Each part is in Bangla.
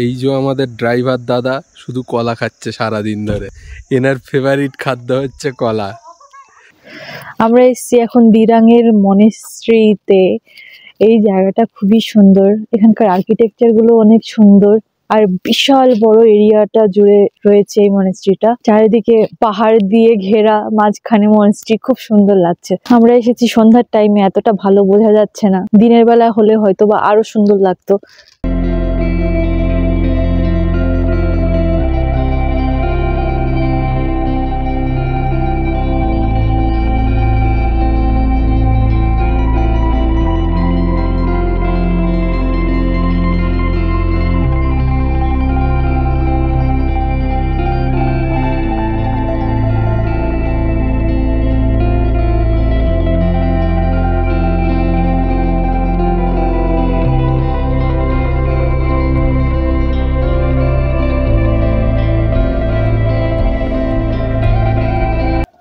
এই যে আমাদের ড্রাইভার দাদা শুধু কলা খাচ্ছে সারা দিন ধরে। এনার ফেভারিট খাদ্য হচ্ছে কলা। আমরা এসেছি এখন দিরাংয়ের মনেস্ট্রিতে। এই জায়গাটা খুবই সুন্দর, এখানকার আর্কিটেকচার গুলো অনেক সুন্দর, আর বিশাল বড় এরিয়াটা জুড়ে রয়েছে এই মনেস্ট্রিটা। চারিদিকে পাহাড় দিয়ে ঘেরা, মাঝখানে মনেস্ট্রি, খুব সুন্দর লাগছে। আমরা এসেছি সন্ধ্যার টাইমে, এতটা ভালো বোঝা যাচ্ছে না, দিনের বেলা হলে হয়তো বা আরো সুন্দর লাগতো।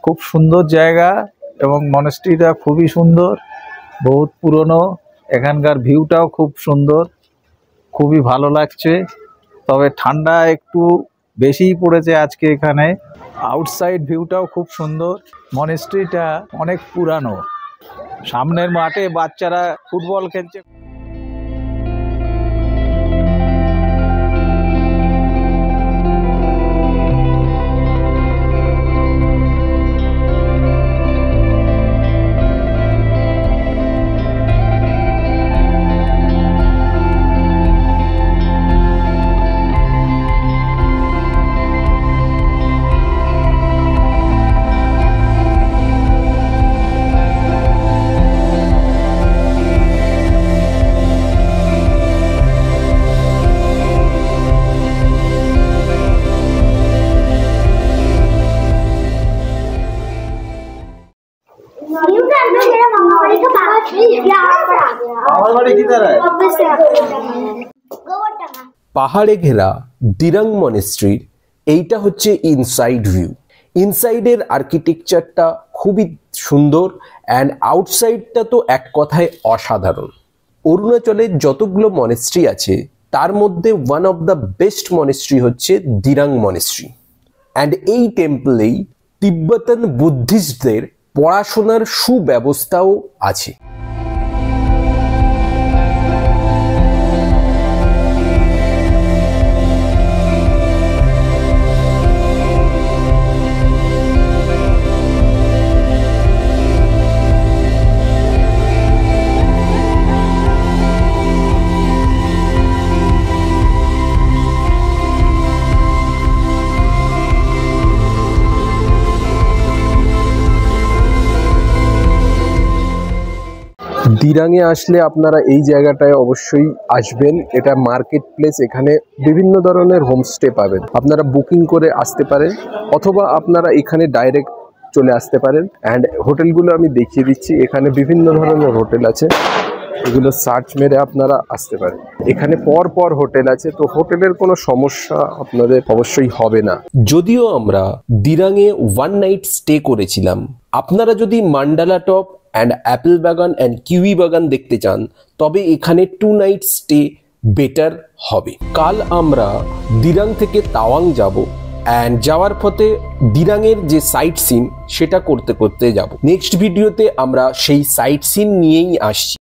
খুব সুন্দর জায়গা এবং মনেস্ট্রিটা খুবই সুন্দর, বহুত পুরনো। এখানকার ভিউটাও খুব সুন্দর, খুবই ভালো লাগছে। তবে ঠান্ডা একটু বেশিই পড়েছে আজকে এখানে। আউটসাইড ভিউটাও খুব সুন্দর। মনেস্ট্রিটা অনেক পুরানো। সামনের মাঠে বাচ্চারা ফুটবল খেলছে। পাহাড়ে ঘেরা দিরাং মনেস্ট্রির এইটা হচ্ছে ইনসাইড ভিউ। ইনসাইডের আর্কিটেকচারটা খুবই সুন্দর, অ্যান্ড আউটসাইডটা তো এক কথায় অসাধারণ। অরুণাচলের যতগুলো মনেস্ট্রি আছে তার মধ্যে one of the best monastery হচ্ছে দিরাং মনেস্ট্রি। অ্যান্ড এই টেম্পলেই তিব্বতান বুদ্ধিস্টদের পড়াশোনার সুব্যবস্থাও আছে। দিরাংয়ে আসলে আপনারা এই জায়গাটায় অবশ্যই আসবেন। এটা মার্কেট প্লেস, এখানে বিভিন্ন ধরনের হোমস্টে পাবেন। আপনারা বুকিং করে আসতে পারেন অথবা আপনারা এখানে ডাইরেক্ট চলে আসতে পারেন। অ্যান্ড হোটেলগুলো আমি দেখিয়ে দিচ্ছি। এখানে বিভিন্ন ধরনের হোটেল আছে, এগুলো সার্চ মেরে আপনারা আসতে পারেন। এখানে পর পর হোটেল আছে, তো হোটেলের কোনো সমস্যা আপনাদের অবশ্যই হবে না। যদিও আমরা দিরাংয়ে ওয়ান নাইট স্টে করেছিলাম, আপনারা যদি মান্ডালা টপ অ্যান্ড অ্যাপেল বাগান অ্যান্ড কিউই বাগান দেখতে চান তবে এখানে 2 নাইট স্টে বেটার হবে। কাল আমরা দিরাং থেকে তাওয়াং যাব, অ্যান্ড যাওয়ার পথে দিরাংয়ের যে সাইট সিন সেটা করতে করতে যাব। নেক্সট ভিডিওতে আমরা সেই সাইট সিন নিয়েই আসছি।